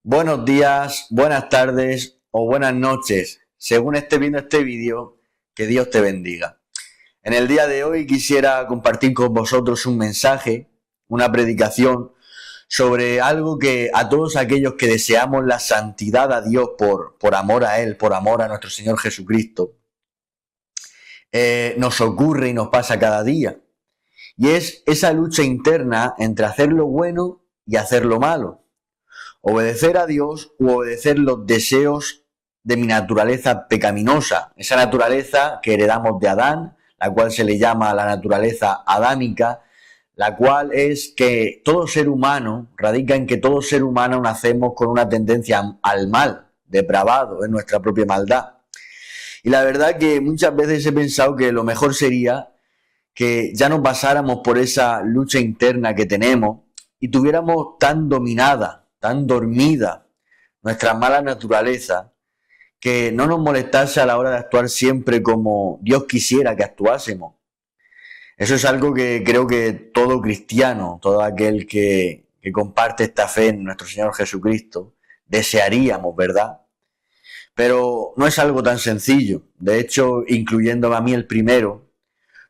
Buenos días, buenas tardes o buenas noches, según esté viendo este vídeo, que Dios te bendiga. En el día de hoy quisiera compartir con vosotros un mensaje, una predicación sobre algo que a todos aquellos que deseamos la santidad a Dios por amor a Él, por amor a nuestro Señor Jesucristo, nos ocurre y nos pasa cada día. Y es esa lucha interna entre hacer lo bueno y hacer lo malo. Obedecer a Dios u obedecer los deseos de mi naturaleza pecaminosa, esa naturaleza que heredamos de Adán, la cual se le llama la naturaleza adámica, la cual es que todo ser humano, radica en que todo ser humano nacemos con una tendencia al mal, depravado, en nuestra propia maldad. Y la verdad que muchas veces he pensado que lo mejor sería que ya nos pasáramos por esa lucha interna que tenemos y tuviéramos tan dominada, tan dormida nuestra mala naturaleza, que no nos molestase a la hora de actuar siempre como Dios quisiera que actuásemos. Eso es algo que creo que todo cristiano, todo aquel que comparte esta fe en nuestro Señor Jesucristo, desearíamos, ¿verdad? Pero no es algo tan sencillo. De hecho, incluyéndome a mí el primero,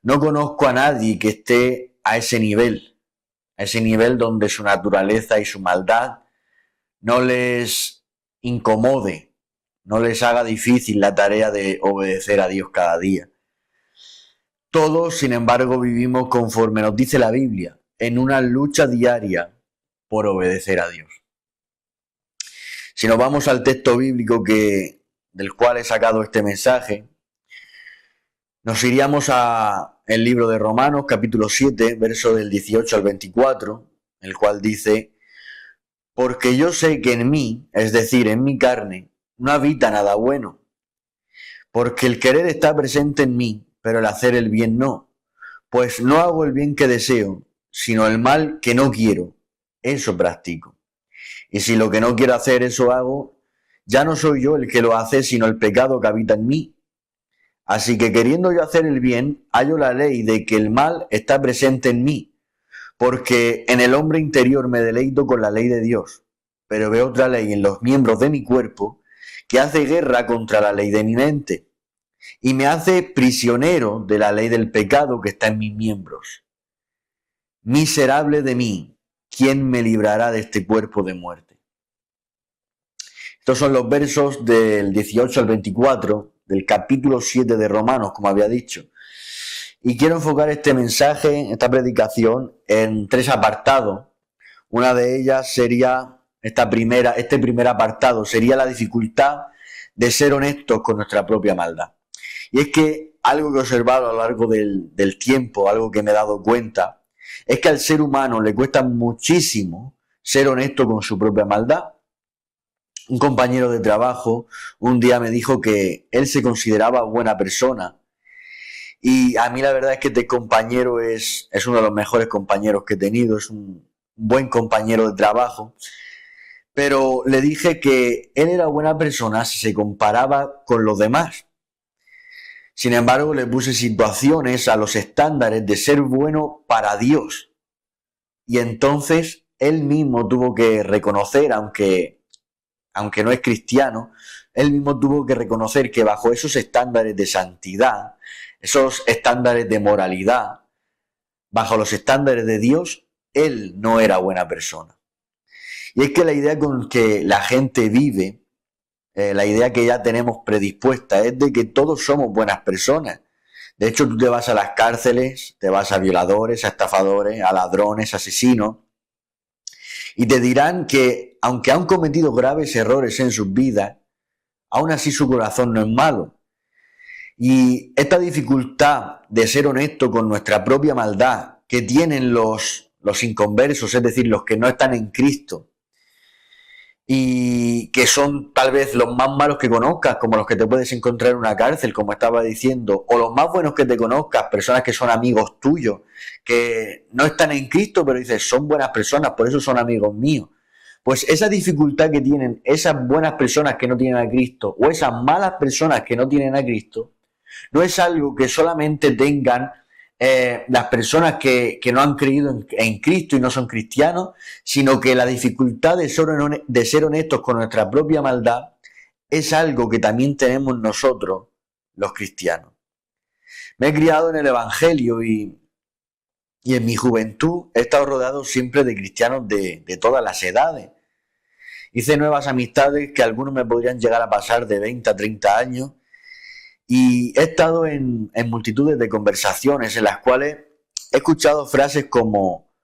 no conozco a nadie que esté a ese nivel donde su naturaleza y su maldad no les incomode, no les haga difícil la tarea de obedecer a Dios cada día. Todos, sin embargo, vivimos conforme nos dice la Biblia, en una lucha diaria por obedecer a Dios. Si nos vamos al texto bíblico del cual he sacado este mensaje, nos iríamos al libro de Romanos, capítulo 7, verso del 18 al 24, el cual dice: porque yo sé que en mí, es decir, en mi carne, no habita nada bueno. Porque el querer está presente en mí, pero el hacer el bien no. Pues no hago el bien que deseo, sino el mal que no quiero. Eso practico. Y si lo que no quiero hacer, eso hago, ya no soy yo el que lo hace, sino el pecado que habita en mí. Así que queriendo yo hacer el bien, hallo la ley de que el mal está presente en mí. Porque en el hombre interior me deleito con la ley de Dios, pero veo otra ley en los miembros de mi cuerpo que hace guerra contra la ley de mi mente y me hace prisionero de la ley del pecado que está en mis miembros. Miserable de mí, ¿quién me librará de este cuerpo de muerte? Estos son los versos del 18 al 24 del capítulo 7 de Romanos, como había dicho. Y quiero enfocar este mensaje, esta predicación, en tres apartados. Una de ellas sería este primer apartado, sería la dificultad de ser honestos con nuestra propia maldad. Y es que algo que he observado a lo largo del tiempo, algo que me he dado cuenta, es que al ser humano le cuesta muchísimo ser honesto con su propia maldad. Un compañero de trabajo un día me dijo que él se consideraba buena persona. Y a mí la verdad es que este compañero es uno de los mejores compañeros que he tenido, es un buen compañero de trabajo. Pero le dije que él era buena persona si se comparaba con los demás. Sin embargo, le puse situaciones a los estándares de ser bueno para Dios. Y entonces él mismo tuvo que reconocer, aunque no es cristiano, él mismo tuvo que reconocer que bajo esos estándares de santidad, esos estándares de moralidad, bajo los estándares de Dios, él no era buena persona. Y es que la idea con que la gente vive, la idea que ya tenemos predispuesta es de que todos somos buenas personas. De hecho, tú te vas a las cárceles, te vas a violadores, a estafadores, a ladrones, asesinos, y te dirán que, aunque han cometido graves errores en sus vidas, aún así su corazón no es malo. Y esta dificultad de ser honesto con nuestra propia maldad que tienen los inconversos, es decir, los que no están en Cristo, y que son tal vez los más malos que conozcas, como los que te puedes encontrar en una cárcel, como estaba diciendo, o los más buenos que te conozcas, personas que son amigos tuyos, que no están en Cristo, pero dices, son buenas personas, por eso son amigos míos. Pues esa dificultad que tienen esas buenas personas que no tienen a Cristo, o esas malas personas que no tienen a Cristo, no es algo que solamente tengan las personas que no han creído en Cristo y no son cristianos, sino que la dificultad de ser honestos con nuestra propia maldad es algo que también tenemos nosotros, los cristianos. Me he criado en el Evangelio y en mi juventud he estado rodeado siempre de cristianos de todas las edades. Hice nuevas amistades que algunos me podrían llegar a pasar de 20 a 30 años y he estado en multitudes de conversaciones en las cuales he escuchado frases como: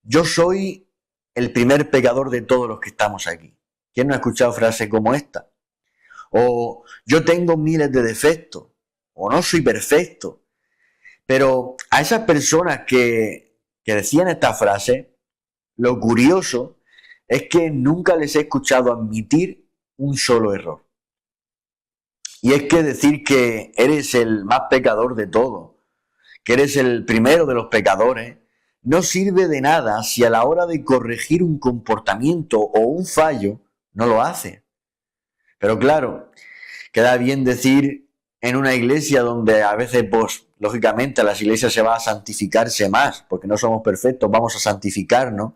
yo soy el primer pecador de todos los que estamos aquí. ¿Quién no ha escuchado frases como esta? O yo tengo miles de defectos, o no soy perfecto. Pero a esas personas que decían esta frase, lo curioso es que nunca les he escuchado admitir un solo error. Y es que decir que eres el más pecador de todos, que eres el primero de los pecadores, no sirve de nada si a la hora de corregir un comportamiento o un fallo no lo hace. Pero claro, queda bien decir en una iglesia donde a veces, pues, lógicamente a las iglesias se va a santificarse más, porque no somos perfectos, vamos a santificarnos.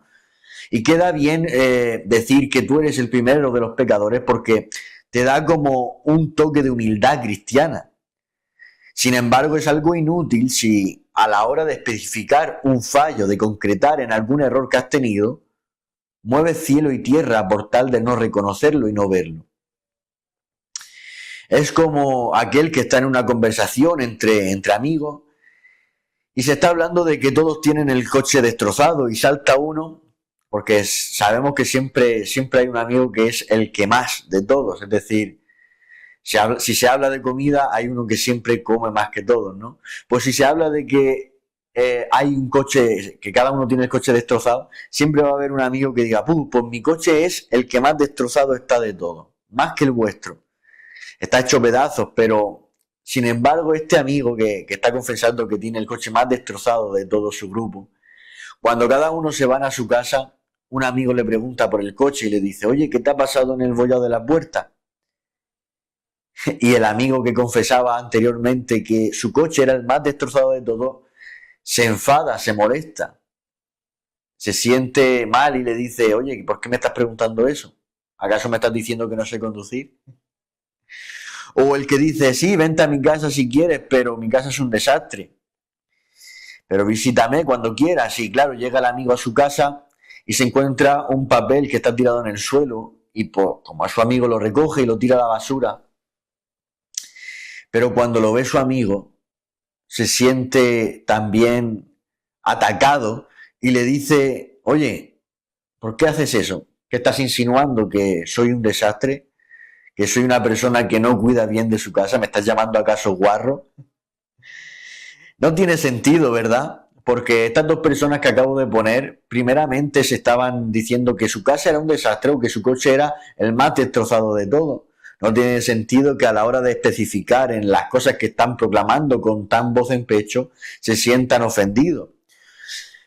Y queda bien decir que tú eres el primero de los pecadores porque te da como un toque de humildad cristiana. Sin embargo, es algo inútil si a la hora de especificar un fallo, de concretar en algún error que has tenido, mueves cielo y tierra por tal de no reconocerlo y no verlo. Es como aquel que está en una conversación entre amigos y se está hablando de que todos tienen el coche destrozado y salta uno, porque sabemos que siempre hay un amigo que es el que más de todos, es decir, si se habla de comida hay uno que siempre come más que todos, ¿no? Pues si se habla de que hay un coche, que cada uno tiene el coche destrozado, siempre va a haber un amigo que diga: pues mi coche es el que más destrozado está de todos, más que el vuestro. Está hecho pedazos, pero sin embargo este amigo que está confesando que tiene el coche más destrozado de todo su grupo, cuando cada uno se van a su casa, un amigo le pregunta por el coche y le dice: oye, ¿qué te ha pasado en el bollado de la puerta? Y el amigo que confesaba anteriormente que su coche era el más destrozado de todos, se enfada, se molesta, se siente mal y le dice: oye, ¿por qué me estás preguntando eso? ¿Acaso me estás diciendo que no sé conducir? O el que dice: sí, vente a mi casa si quieres, pero mi casa es un desastre. Pero visítame cuando quieras. Y claro, llega el amigo a su casa y se encuentra un papel que está tirado en el suelo y pues, como a su amigo lo recoge y lo tira a la basura. Pero cuando lo ve su amigo, se siente también atacado y le dice: oye, ¿por qué haces eso? ¿Qué estás insinuando? ¿Que soy un desastre? ¿Que soy una persona que no cuida bien de su casa? ¿Me estás llamando acaso guarro? No tiene sentido, ¿verdad? Porque estas dos personas que acabo de poner, primeramente se estaban diciendo que su casa era un desastre o que su coche era el más destrozado de todo. No tiene sentido que a la hora de especificar en las cosas que están proclamando con tan voz en pecho, se sientan ofendidos.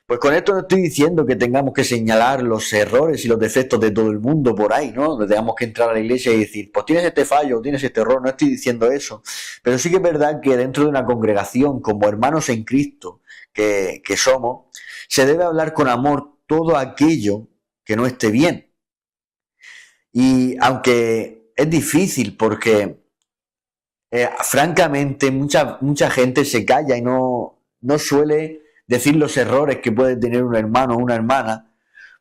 Pues con esto no estoy diciendo que tengamos que señalar los errores y los defectos de todo el mundo por ahí, ¿no? No tengamos que entrar a la iglesia y decir: pues tienes este fallo, tienes este error. No estoy diciendo eso. Pero sí que es verdad que dentro de una congregación, como hermanos en Cristo que somos, se debe hablar con amor todo aquello que no esté bien. Y aunque es difícil porque francamente mucha gente se calla y no suele decir los errores que puede tener un hermano o una hermana,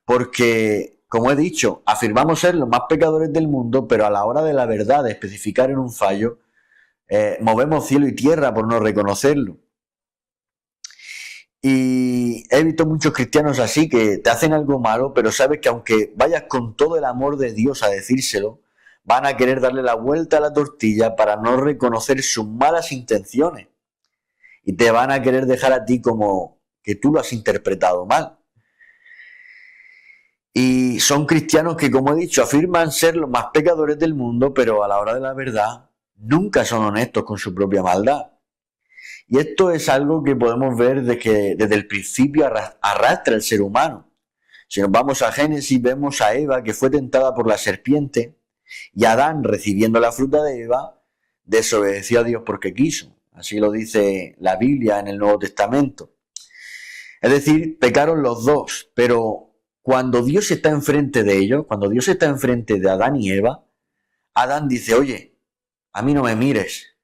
porque, como he dicho, afirmamos ser los más pecadores del mundo, pero a la hora de la verdad, de especificar en un fallo, movemos cielo y tierra por no reconocerlo. Y he visto muchos cristianos así, que te hacen algo malo, pero sabes que aunque vayas con todo el amor de Dios a decírselo, van a querer darle la vuelta a la tortilla para no reconocer sus malas intenciones. Y te van a querer dejar a ti como que tú lo has interpretado mal. Y son cristianos que, como he dicho, afirman ser los más pecadores del mundo, pero a la hora de la verdad nunca son honestos con su propia maldad. Y esto es algo que podemos ver desde el principio arrastra el ser humano. Si nos vamos a Génesis, vemos a Eva que fue tentada por la serpiente y Adán, recibiendo la fruta de Eva, desobedeció a Dios porque quiso. Así lo dice la Biblia en el Nuevo Testamento. Es decir, pecaron los dos, pero cuando Dios está enfrente de ellos, cuando Dios está enfrente de Adán y Eva, Adán dice, oye, a mí no me mires.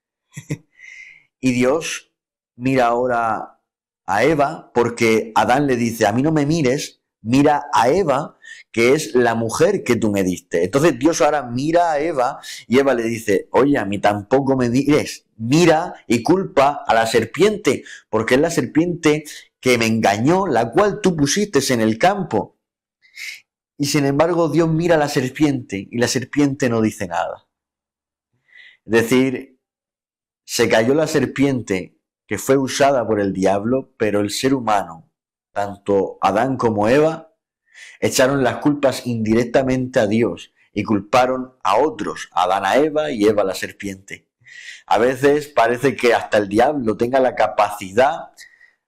Y Dios mira ahora a Eva porque Adán le dice, a mí no me mires, mira a Eva, que es la mujer que tú me diste. Entonces Dios ahora mira a Eva y Eva le dice, oye, a mí tampoco me mires, mira y culpa a la serpiente, porque es la serpiente que me engañó, la cual tú pusiste en el campo. Y sin embargo Dios mira a la serpiente y la serpiente no dice nada. Es decir, se cayó la serpiente que fue usada por el diablo, pero el ser humano, tanto Adán como Eva, echaron las culpas indirectamente a Dios y culparon a otros, Adán a Eva y Eva a la serpiente. A veces parece que hasta el diablo tenga la capacidad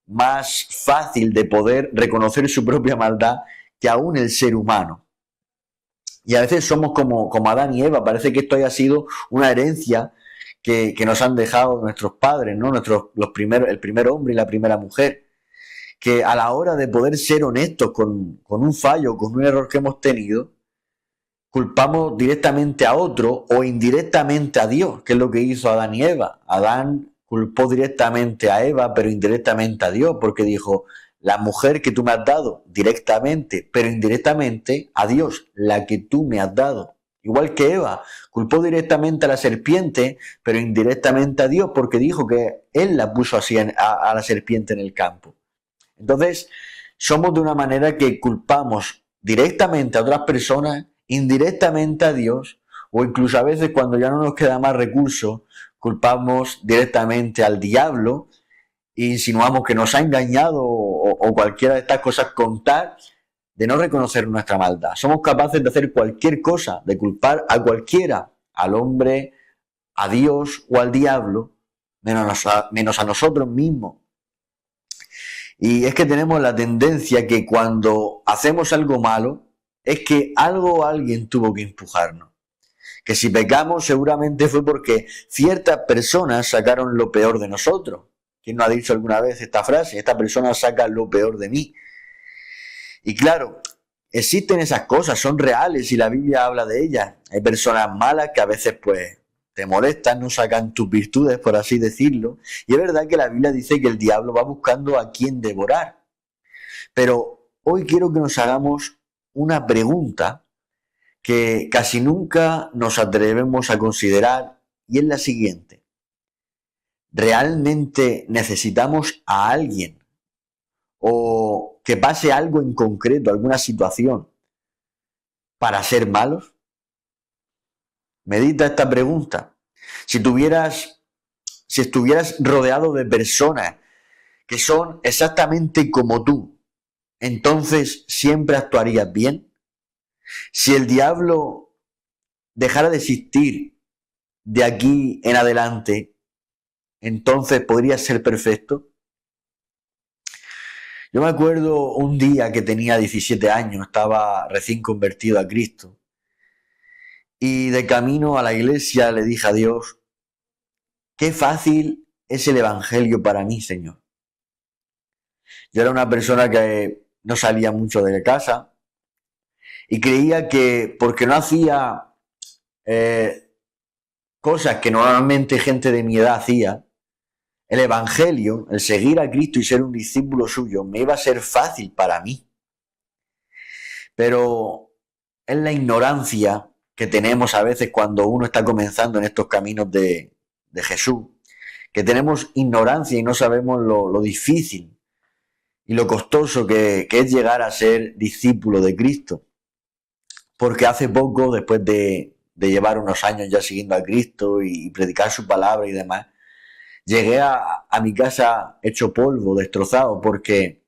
más fácil de poder reconocer su propia maldad que aún el ser humano. Y a veces somos como Adán y Eva, parece que esto haya sido una herencia que nos han dejado nuestros padres, ¿no? El primer hombre y la primera mujer, que a la hora de poder ser honestos con un fallo, con un error que hemos tenido, culpamos directamente a otro o indirectamente a Dios, que es lo que hizo Adán y Eva. Adán culpó directamente a Eva, pero indirectamente a Dios, porque dijo, la mujer que tú me has dado, directamente, pero indirectamente a Dios, la que tú me has dado. Igual que Eva, culpó directamente a la serpiente, pero indirectamente a Dios, porque dijo que él la puso así a la serpiente en el campo. Entonces, somos de una manera que culpamos directamente a otras personas, indirectamente a Dios, o incluso a veces cuando ya no nos queda más recursos, culpamos directamente al diablo e insinuamos que nos ha engañado o cualquiera de estas cosas con tal de no reconocer nuestra maldad. Somos capaces de hacer cualquier cosa, de culpar a cualquiera, al hombre, a Dios o al diablo, menos a nosotros mismos. Y es que tenemos la tendencia que cuando hacemos algo malo, es que algo o alguien tuvo que empujarnos. Que si pecamos seguramente fue porque ciertas personas sacaron lo peor de nosotros. ¿Quién no ha dicho alguna vez esta frase? Esta persona saca lo peor de mí. Y claro, existen esas cosas, son reales y la Biblia habla de ellas. Hay personas malas que a veces pues te molestan, no sacan tus virtudes, por así decirlo. Y es verdad que la Biblia dice que el diablo va buscando a quien devorar. Pero hoy quiero que nos hagamos una pregunta que casi nunca nos atrevemos a considerar y es la siguiente. ¿Realmente necesitamos a alguien o que pase algo en concreto, alguna situación, para ser malos? Medita esta pregunta. Si estuvieras rodeado de personas que son exactamente como tú, entonces ¿siempre actuarías bien? Si el diablo dejara de existir de aquí en adelante, entonces ¿podrías ser perfecto? Yo me acuerdo un día que tenía 17 años, estaba recién convertido a Cristo. Y de camino a la iglesia le dije a Dios, qué fácil es el Evangelio para mí, Señor. Yo era una persona que no salía mucho de casa y creía que porque no hacía cosas que normalmente gente de mi edad hacía, el Evangelio, el seguir a Cristo y ser un discípulo suyo, me iba a ser fácil para mí. Pero es la ignorancia que tenemos a veces cuando uno está comenzando en estos caminos de Jesús, que tenemos ignorancia y no sabemos lo difícil y lo costoso que es llegar a ser discípulo de Cristo. Porque hace poco, después de llevar unos años ya siguiendo a Cristo y predicar su palabra y demás, llegué a mi casa hecho polvo, destrozado, porque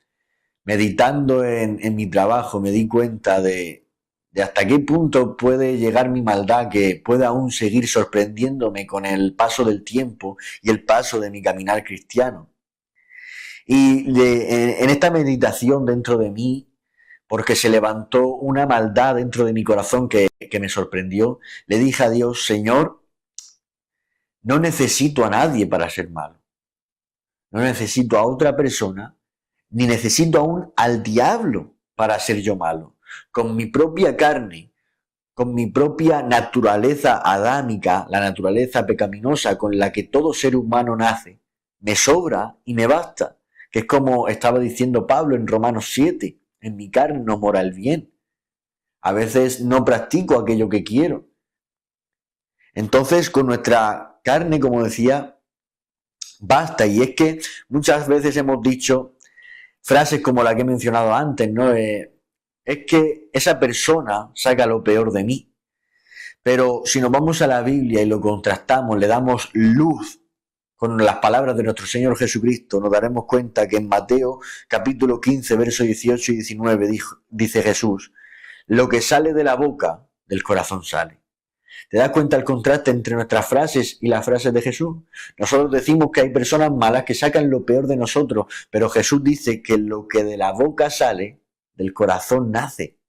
meditando en mi trabajo me di cuenta de hasta qué punto puede llegar mi maldad, que puede aún seguir sorprendiéndome con el paso del tiempo y el paso de mi caminar cristiano. Y en esta meditación dentro de mí, porque se levantó una maldad dentro de mi corazón que me sorprendió, le dije a Dios, Señor, no necesito a nadie para ser malo. No necesito a otra persona, ni necesito aún al diablo para ser yo malo. Con mi propia carne, con mi propia naturaleza adámica, la naturaleza pecaminosa con la que todo ser humano nace, me sobra y me basta. Que es como estaba diciendo Pablo en Romanos 7, en mi carne no mora el bien. A veces no practico aquello que quiero. Entonces, con nuestra carne, como decía, basta. Y es que muchas veces hemos dicho frases como la que he mencionado antes, ¿no? Es que esa persona saca lo peor de mí. Pero si nos vamos a la Biblia y lo contrastamos, le damos luz con las palabras de nuestro Señor Jesucristo, nos daremos cuenta que en Mateo capítulo 15, versos 18 y 19 dice Jesús: lo que sale de la boca, del corazón sale. ¿Te das cuenta el contraste entre nuestras frases y las frases de Jesús? Nosotros decimos que hay personas malas que sacan lo peor de nosotros, pero Jesús dice que lo que de la boca sale, del corazón nace.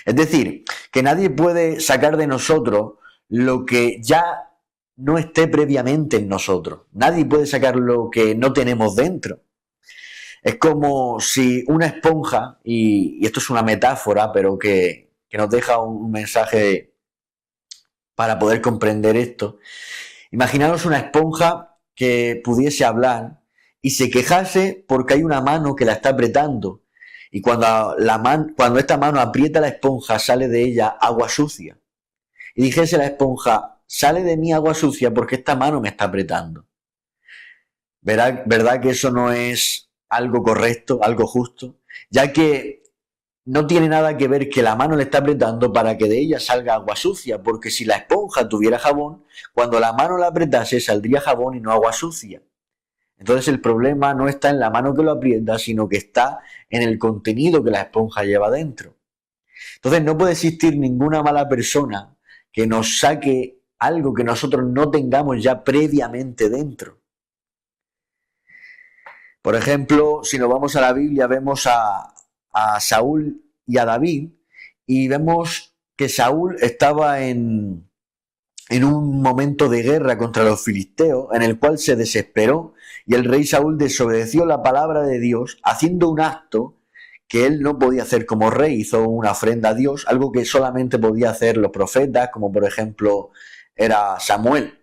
Es decir, que nadie puede sacar de nosotros lo que ya no esté previamente en nosotros. Nadie puede sacar lo que no tenemos dentro. Es como si una esponja, y esto es una metáfora, pero que nos deja un mensaje para poder comprender esto. Imaginaros una esponja que pudiese hablar y se quejase porque hay una mano que la está apretando. Y cuando esta mano aprieta la esponja, sale de ella agua sucia. Y dijese la esponja: sale de mí agua sucia porque esta mano me está apretando. ¿Verdad que eso no es algo correcto, algo justo? Ya que no tiene nada que ver que la mano le está apretando para que de ella salga agua sucia, porque si la esponja tuviera jabón, cuando la mano la apretase saldría jabón y no agua sucia. Entonces el problema no está en la mano que lo aprieta, sino que está en el contenido que la esponja lleva dentro. Entonces no puede existir ninguna mala persona que nos saque algo que nosotros no tengamos ya previamente dentro. Por ejemplo, si nos vamos a la Biblia, vemos a Saúl y a David, y vemos que Saúl estaba en un momento de guerra contra los filisteos, en el cual se desesperó, y el rey Saúl desobedeció la palabra de Dios, haciendo un acto que él no podía hacer como rey. Hizo una ofrenda a Dios, algo que solamente podía hacer los profetas, como por ejemplo era Samuel.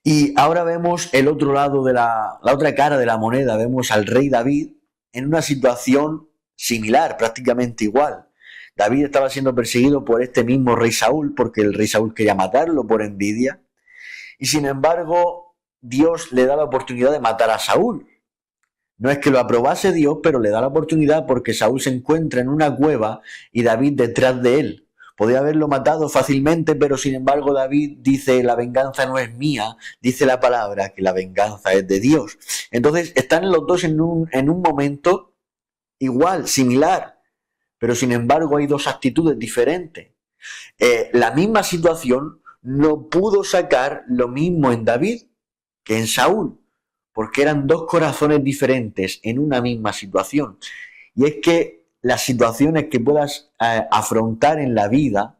Y ahora vemos el otro lado de la otra cara de la moneda, vemos al rey David en una situación similar, prácticamente igual. David estaba siendo perseguido por este mismo rey Saúl, porque el rey Saúl quería matarlo por envidia, y sin embargo Dios le da la oportunidad de matar a Saúl. No es que lo aprobase Dios, pero le da la oportunidad porque Saúl se encuentra en una cueva y David detrás de él. Podía haberlo matado fácilmente, pero sin embargo David dice: la venganza no es mía, dice la palabra que la venganza es de Dios. Entonces están los dos en un momento igual, similar, pero sin embargo hay dos actitudes diferentes. La misma situación no pudo sacar lo mismo en David que en Saúl, porque eran dos corazones diferentes en una misma situación. Y es que las situaciones que puedas afrontar en la vida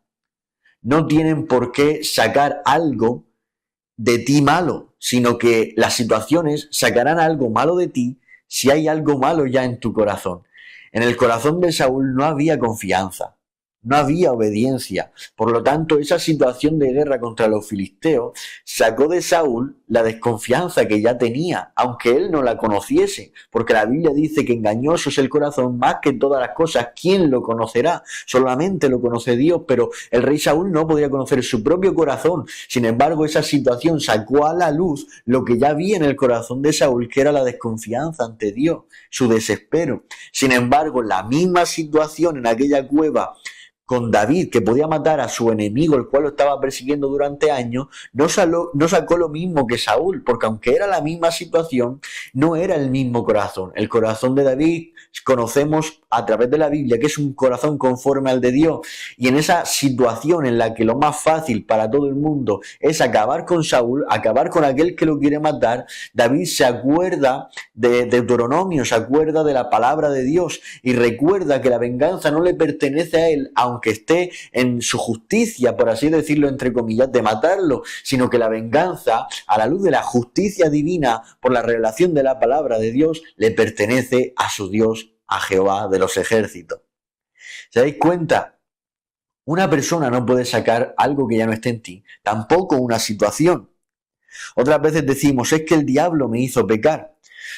no tienen por qué sacar algo de ti malo, sino que las situaciones sacarán algo malo de ti si hay algo malo ya en tu corazón. En el corazón de Saúl no había confianza, no había obediencia. Por lo tanto, esa situación de guerra contra los filisteos sacó de Saúl la desconfianza que ya tenía, aunque él no la conociese, porque la Biblia dice que engañoso es el corazón más que todas las cosas. ¿Quién lo conocerá? Solamente lo conoce Dios, pero el rey Saúl no podía conocer su propio corazón. Sin embargo, esa situación sacó a la luz lo que ya había en el corazón de Saúl, que era la desconfianza ante Dios, su desespero. Sin embargo, la misma situación en aquella cueva con David, que podía matar a su enemigo, el cual lo estaba persiguiendo durante años, no sacó lo mismo que Saúl, porque aunque era la misma situación, no era el mismo corazón. El corazón de David conocemos a través de la Biblia que es un corazón conforme al de Dios, y en esa situación en la que lo más fácil para todo el mundo es acabar con Saúl, acabar con aquel que lo quiere matar, David se acuerda de Deuteronomio, se acuerda de la palabra de Dios y recuerda que la venganza no le pertenece a él, aunque aunque esté en su justicia, por así decirlo, entre comillas, de matarlo, sino que la venganza, a la luz de la justicia divina por la revelación de la palabra de Dios, le pertenece a su Dios, a Jehová de los ejércitos. ¿Se dais cuenta? Una persona no puede sacar algo que ya no esté en ti, tampoco una situación. Otras veces decimos, es que el diablo me hizo pecar.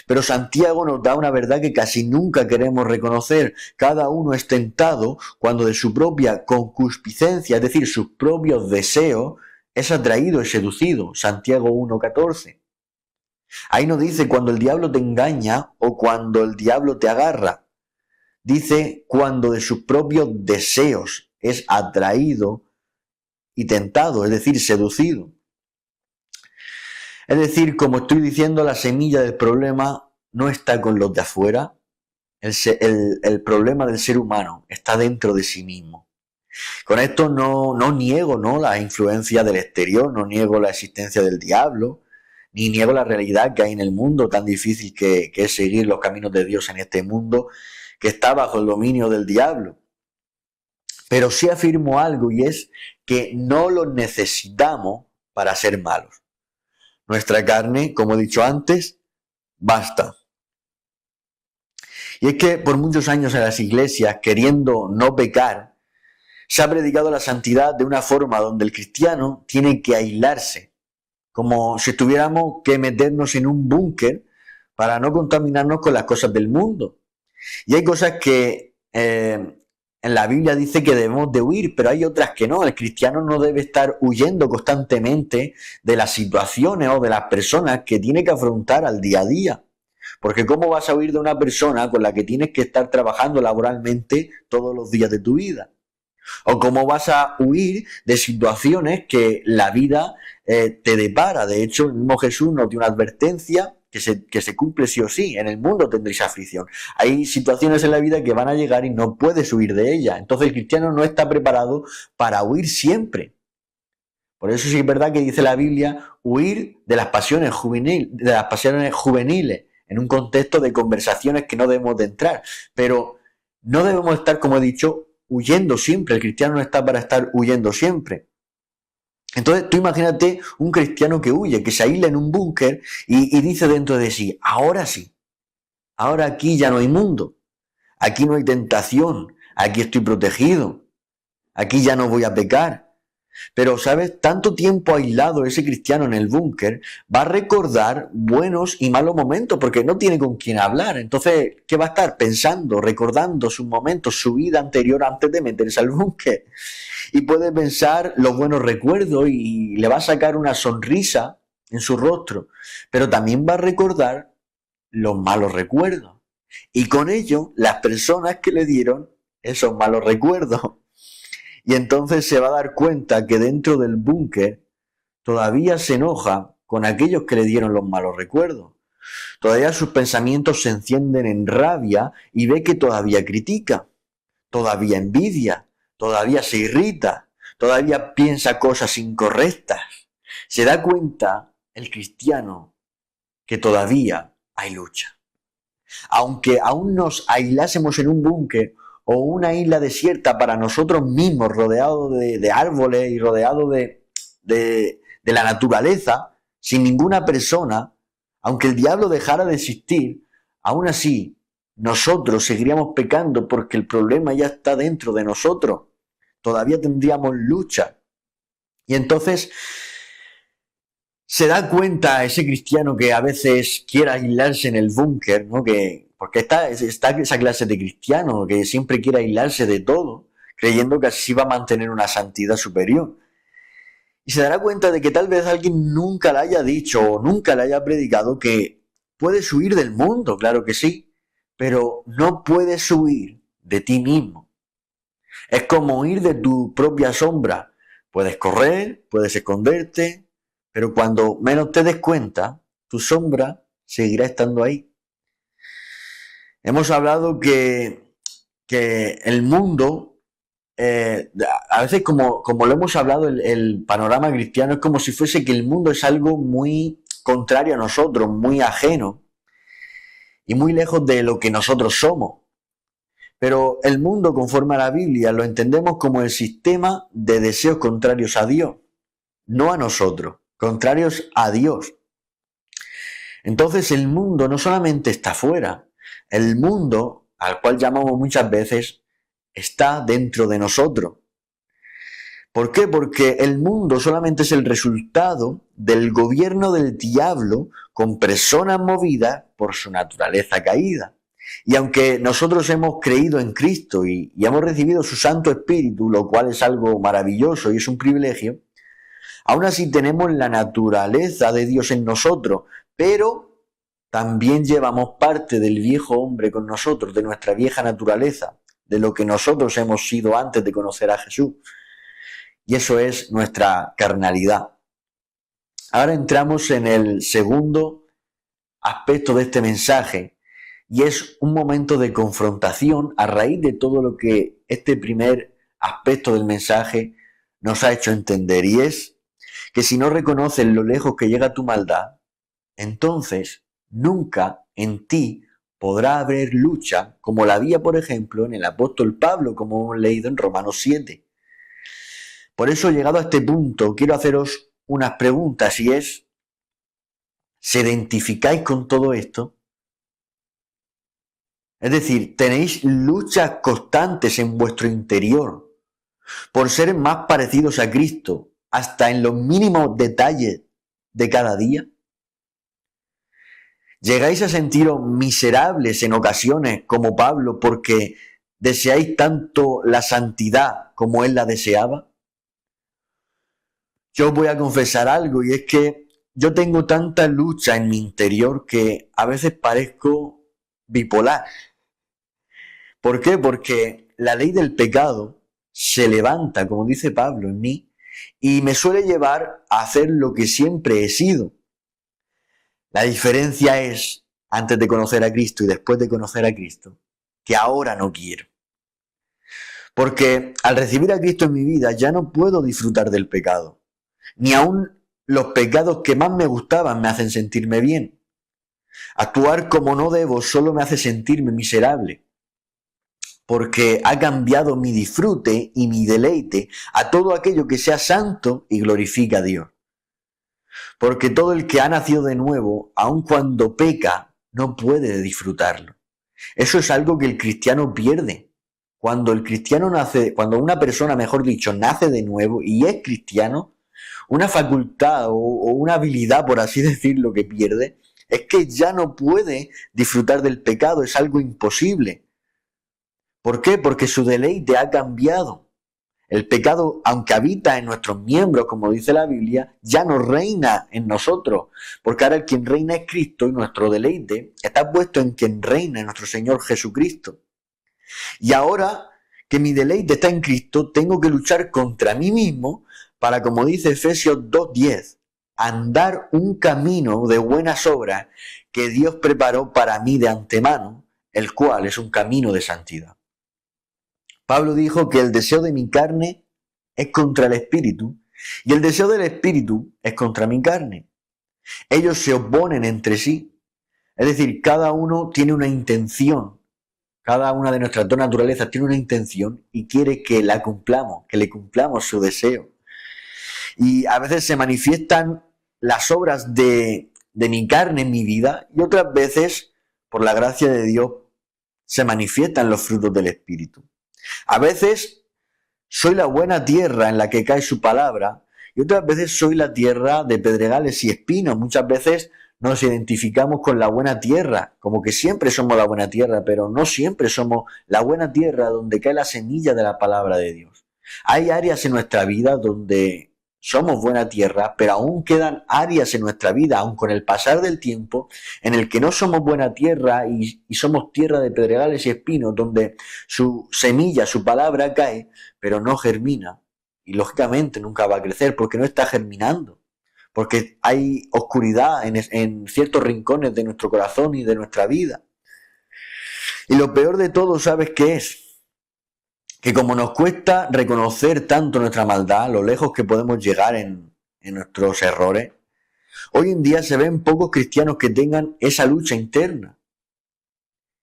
Pero Santiago nos da una verdad que casi nunca queremos reconocer. Cada uno es tentado cuando de su propia concupiscencia, es decir, sus propios deseos, es atraído y seducido. Santiago 1:14. Ahí no dice cuando el diablo te engaña o cuando el diablo te agarra. Dice cuando de sus propios deseos es atraído y tentado, es decir, seducido. Es decir, como estoy diciendo, la semilla del problema no está con los de afuera. El problema del ser humano está dentro de sí mismo. Con esto no niego la influencia del exterior, no niego la existencia del diablo, ni niego la realidad que hay en el mundo tan difícil que es seguir los caminos de Dios en este mundo que está bajo el dominio del diablo. Pero sí afirmo algo, y es que no lo necesitamos para ser malos. Nuestra carne, como he dicho antes, basta. Y es que por muchos años en las iglesias, queriendo no pecar, se ha predicado la santidad de una forma donde el cristiano tiene que aislarse, como si tuviéramos que meternos en un búnker para no contaminarnos con las cosas del mundo. Y hay cosas que en la Biblia dice que debemos de huir, pero hay otras que no. El cristiano no debe estar huyendo constantemente de las situaciones o de las personas que tiene que afrontar al día a día. Porque ¿cómo vas a huir de una persona con la que tienes que estar trabajando laboralmente todos los días de tu vida? ¿O cómo vas a huir de situaciones que la vida te depara? De hecho, el mismo Jesús nos dio una advertencia que se cumple sí o sí. En el mundo tendréis aflicción. Hay situaciones en la vida que van a llegar y no puedes huir de ellas. Entonces el cristiano no está preparado para huir siempre. Por eso sí es verdad que dice la Biblia huir de las pasiones juveniles en un contexto de conversaciones que no debemos de entrar. Pero no debemos estar, como he dicho, huyendo siempre. El cristiano no está para estar huyendo siempre. Entonces tú imagínate un cristiano que huye, que se aísla en un búnker y dice dentro de sí, ahora sí, ahora aquí ya no hay mundo, aquí no hay tentación, aquí estoy protegido, aquí ya no voy a pecar. Pero, ¿sabes? Tanto tiempo aislado ese cristiano en el búnker va a recordar buenos y malos momentos porque no tiene con quién hablar. Entonces, ¿qué va a estar pensando, recordando sus momentos, su vida anterior antes de meterse al búnker? Y puede pensar los buenos recuerdos y le va a sacar una sonrisa en su rostro, pero también va a recordar los malos recuerdos. Y con ello, las personas que le dieron esos malos recuerdos. Y entonces se va a dar cuenta que dentro del búnker todavía se enoja con aquellos que le dieron los malos recuerdos. Todavía sus pensamientos se encienden en rabia y ve que todavía critica, todavía envidia, todavía se irrita, todavía piensa cosas incorrectas. Se da cuenta el cristiano que todavía hay lucha. Aunque aún nos aislásemos en un búnker o una isla desierta para nosotros mismos, rodeado de árboles y rodeado de la naturaleza, sin ninguna persona, aunque el diablo dejara de existir, aún así nosotros seguiríamos pecando porque el problema ya está dentro de nosotros. Todavía tendríamos lucha. Y entonces se da cuenta ese cristiano que a veces quiere aislarse en el búnker, ¿no? Porque está esa clase de cristiano que siempre quiere aislarse de todo, creyendo que así va a mantener una santidad superior. Y se dará cuenta de que tal vez alguien nunca le haya dicho o nunca le haya predicado que puedes huir del mundo, claro que sí, pero no puedes huir de ti mismo. Es como huir de tu propia sombra. Puedes correr, puedes esconderte, pero cuando menos te des cuenta, tu sombra seguirá estando ahí. Hemos hablado que el mundo, a veces como lo hemos hablado, el panorama cristiano es como si fuese que el mundo es algo muy contrario a nosotros, muy ajeno y muy lejos de lo que nosotros somos. Pero el mundo, conforme a la Biblia, lo entendemos como el sistema de deseos contrarios a Dios, no a nosotros, contrarios a Dios. Entonces el mundo no solamente está fuera, el mundo, al cual llamamos muchas veces, está dentro de nosotros. ¿Por qué? Porque el mundo solamente es el resultado del gobierno del diablo con personas movidas por su naturaleza caída. Y aunque nosotros hemos creído en Cristo y hemos recibido su Santo Espíritu, lo cual es algo maravilloso y es un privilegio, aún así tenemos la naturaleza de Dios en nosotros, pero también llevamos parte del viejo hombre con nosotros, de nuestra vieja naturaleza, de lo que nosotros hemos sido antes de conocer a Jesús. Y eso es nuestra carnalidad. Ahora entramos en el segundo aspecto de este mensaje, y es un momento de confrontación a raíz de todo lo que este primer aspecto del mensaje nos ha hecho entender, y es que si no reconoces lo lejos que llega tu maldad, entonces nunca en ti podrá haber lucha como la había, por ejemplo, en el apóstol Pablo, como hemos leído en Romanos 7. Por eso, llegado a este punto, quiero haceros unas preguntas, y es, ¿se identificáis con todo esto? Es decir, ¿tenéis luchas constantes en vuestro interior por ser más parecidos a Cristo, hasta en los mínimos detalles de cada día? ¿Llegáis a sentiros miserables en ocasiones, como Pablo, porque deseáis tanto la santidad como él la deseaba? Yo os voy a confesar algo, y es que yo tengo tanta lucha en mi interior que a veces parezco bipolar. ¿Por qué? Porque la ley del pecado se levanta, como dice Pablo, en mí, y me suele llevar a hacer lo que siempre he sido. La diferencia es, antes de conocer a Cristo y después de conocer a Cristo, que ahora no quiero. Porque al recibir a Cristo en mi vida ya no puedo disfrutar del pecado. Ni aun los pecados que más me gustaban me hacen sentirme bien. Actuar como no debo solo me hace sentirme miserable, porque ha cambiado mi disfrute y mi deleite a todo aquello que sea santo y glorifica a Dios. Porque todo el que ha nacido de nuevo, aun cuando peca, no puede disfrutarlo. Eso es algo que el cristiano pierde. Cuando el cristiano nace, cuando una persona, mejor dicho, nace de nuevo y es cristiano, una facultad o una habilidad, por así decirlo, que pierde, es que ya no puede disfrutar del pecado, es algo imposible. ¿Por qué? Porque su deleite ha cambiado. El pecado, aunque habita en nuestros miembros, como dice la Biblia, ya no reina en nosotros, porque ahora el quien reina es Cristo y nuestro deleite está puesto en quien reina, en nuestro Señor Jesucristo. Y ahora que mi deleite está en Cristo, tengo que luchar contra mí mismo para, como dice Efesios 2:10, andar un camino de buenas obras que Dios preparó para mí de antemano, el cual es un camino de santidad. Pablo dijo que el deseo de mi carne es contra el espíritu y el deseo del espíritu es contra mi carne. Ellos se oponen entre sí. Es decir, cada uno tiene una intención. Cada una de nuestras dos naturalezas tiene una intención y quiere que la cumplamos, que le cumplamos su deseo. Y a veces se manifiestan las obras de mi carne en mi vida, y otras veces, por la gracia de Dios, se manifiestan los frutos del Espíritu. A veces soy la buena tierra en la que cae su palabra, y otras veces soy la tierra de pedregales y espinos. Muchas veces nos identificamos con la buena tierra, como que siempre somos la buena tierra, pero no siempre somos la buena tierra donde cae la semilla de la palabra de Dios. Hay áreas en nuestra vida donde somos buena tierra, pero aún quedan áreas en nuestra vida, aun con el pasar del tiempo, en el que no somos buena tierra y somos tierra de pedregales y espinos, donde su semilla, su palabra cae, pero no germina. Y lógicamente nunca va a crecer porque no está germinando. Porque hay oscuridad en ciertos rincones de nuestro corazón y de nuestra vida. Y lo peor de todo, ¿sabes qué es? Que como nos cuesta reconocer tanto nuestra maldad, lo lejos que podemos llegar en nuestros errores, hoy en día se ven pocos cristianos que tengan esa lucha interna.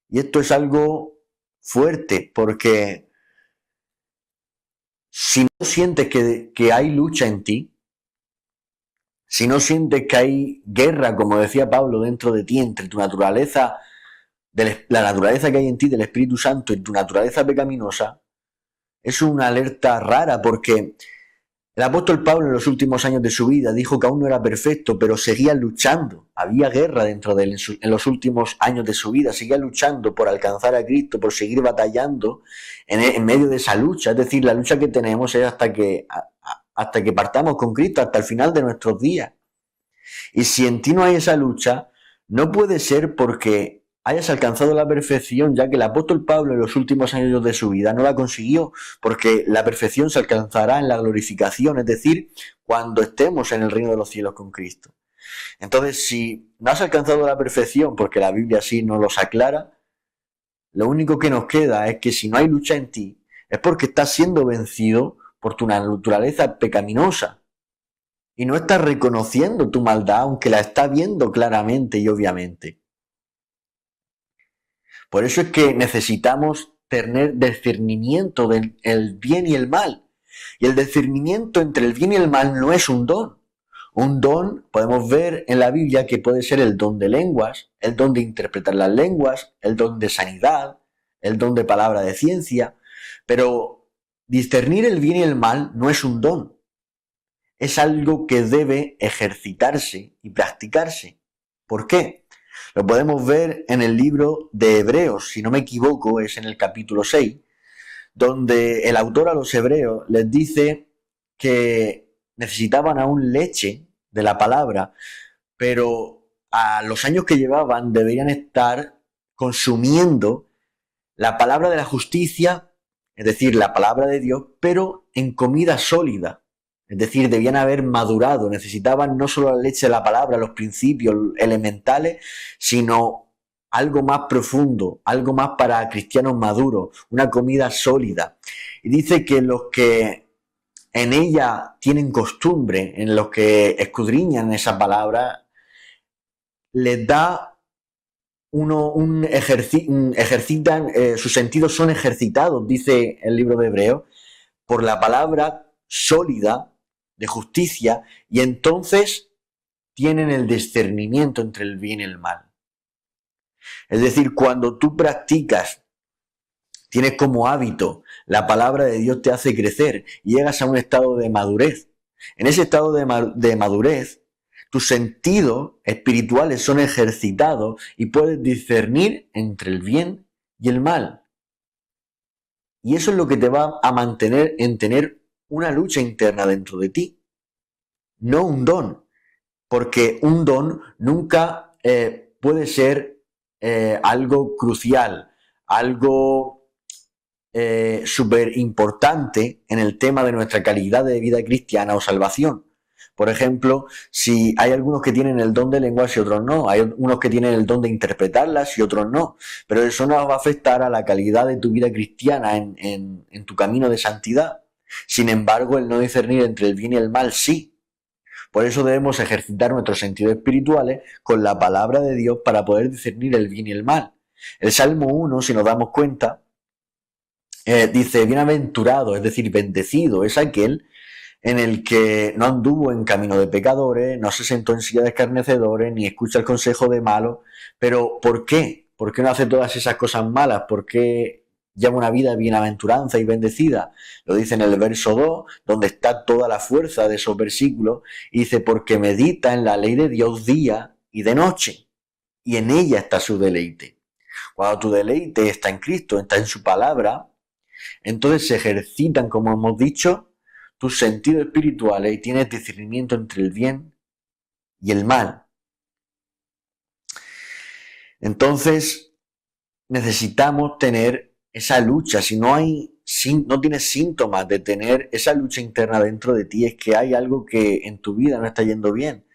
Y esto es algo fuerte, porque si no sientes que hay lucha en ti, si no sientes que hay guerra, como decía Pablo, dentro de ti, entre tu naturaleza, la naturaleza que hay en ti del Espíritu Santo y tu naturaleza pecaminosa, es una alerta rara, porque el apóstol Pablo en los últimos años de su vida dijo que aún no era perfecto, pero seguía luchando. Había guerra dentro de él en los últimos años de su vida. Seguía luchando por alcanzar a Cristo, por seguir batallando en medio de esa lucha. Es decir, la lucha que tenemos es hasta que partamos con Cristo, hasta el final de nuestros días. Y si en ti no hay esa lucha, no puede ser porque hayas alcanzado la perfección, ya que el apóstol Pablo en los últimos años de su vida no la consiguió, porque la perfección se alcanzará en la glorificación, es decir, cuando estemos en el reino de los cielos con Cristo. Entonces, si no has alcanzado la perfección, porque la Biblia así nos los aclara, lo único que nos queda es que si no hay lucha en ti, es porque estás siendo vencido por tu naturaleza pecaminosa. Y no estás reconociendo tu maldad, aunque la estás viendo claramente y obviamente. Por eso es que necesitamos tener discernimiento del bien y el mal. Y el discernimiento entre el bien y el mal no es un don. Un don podemos ver en la Biblia que puede ser el don de lenguas, el don de interpretar las lenguas, el don de sanidad, el don de palabra de ciencia. Pero discernir el bien y el mal no es un don. Es algo que debe ejercitarse y practicarse. ¿Por qué? Lo podemos ver en el libro de Hebreos, si no me equivoco, es en el capítulo 6, donde el autor a los hebreos les dice que necesitaban aún leche de la palabra, pero a los años que llevaban deberían estar consumiendo la palabra de la justicia, es decir, la palabra de Dios, pero en comida sólida. Es decir, debían haber madurado, necesitaban no solo la leche de la palabra, los principios elementales, sino algo más profundo, algo más para cristianos maduros, una comida sólida. Y dice que los que en ella tienen costumbre, en los que escudriñan esa palabra, les da ejercitan, sus sentidos son ejercitados, dice el libro de Hebreos, por la palabra sólida de justicia, y entonces tienen el discernimiento entre el bien y el mal. Es decir, cuando tú practicas, tienes como hábito, la palabra de Dios te hace crecer y llegas a un estado de madurez. En ese estado de madurez, tus sentidos espirituales son ejercitados y puedes discernir entre el bien y el mal. Y eso es lo que te va a mantener en tener una lucha interna dentro de ti, no un don, porque un don nunca puede ser algo crucial, algo súper importante en el tema de nuestra calidad de vida cristiana o salvación. Por ejemplo, si hay algunos que tienen el don de lenguas y otros no, hay unos que tienen el don de interpretarlas y otros no, pero eso no va a afectar a la calidad de tu vida cristiana en tu camino de santidad. Sin embargo, el no discernir entre el bien y el mal sí. Por eso debemos ejercitar nuestros sentidos espirituales con la palabra de Dios para poder discernir el bien y el mal. El Salmo 1, si nos damos cuenta, dice, bienaventurado, es decir, bendecido es aquel en el que no anduvo en camino de pecadores, no se sentó en silla de escarnecedores, ni escucha el consejo de malos. Pero ¿por qué? ¿Por qué no hace todas esas cosas malas? ¿Por qué lleva una vida de bienaventuranza y bendecida? Lo dice en el verso 2, donde está toda la fuerza de esos versículos, y dice, porque medita en la ley de Dios día y de noche, y en ella está su deleite. Cuando tu deleite está en Cristo, está en su palabra, entonces se ejercitan, como hemos dicho, tus sentidos espirituales y tienes discernimiento entre el bien y el mal. Entonces necesitamos tener esa lucha. Si no tienes síntomas de tener esa lucha interna dentro de ti, es que hay algo que en tu vida no está yendo bien.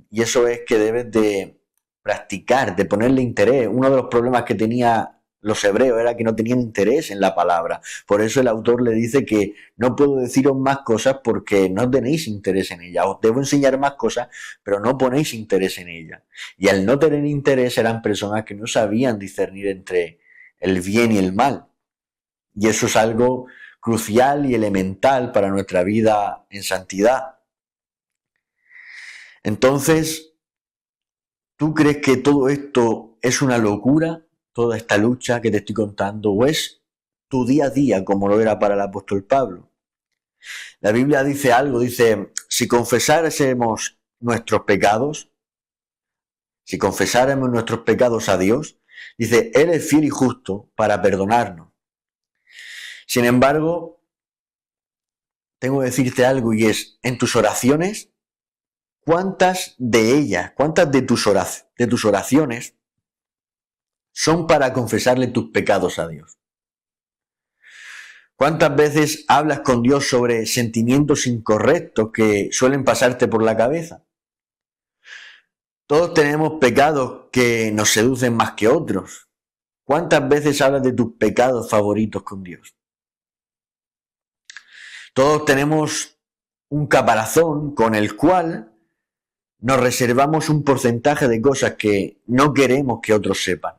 Y eso es que debes de practicar, de ponerle interés. Uno de los problemas que tenía los hebreos era que no tenían interés en la palabra. Por eso el autor le dice que no puedo deciros más cosas porque no tenéis interés en ella. Os debo enseñar más cosas, pero no ponéis interés en ella. Y al no tener interés eran personas que no sabían discernir entre el bien y el mal. Y eso es algo crucial y elemental para nuestra vida en santidad. Entonces, ¿tú crees que todo esto es una locura? Toda esta lucha que te estoy contando, ¿o es tu día a día como lo era para el apóstol Pablo? La Biblia dice algo, dice, si confesáramos nuestros pecados, si confesáramos nuestros pecados a Dios, dice, Él es fiel y justo para perdonarnos. Sin embargo, tengo que decirte algo y es, en tus oraciones, ¿cuántas de tus oraciones son para confesarle tus pecados a Dios? ¿Cuántas veces hablas con Dios sobre sentimientos incorrectos que suelen pasarte por la cabeza? Todos tenemos pecados que nos seducen más que otros. ¿Cuántas veces hablas de tus pecados favoritos con Dios? Todos tenemos un caparazón con el cual nos reservamos un porcentaje de cosas que no queremos que otros sepan.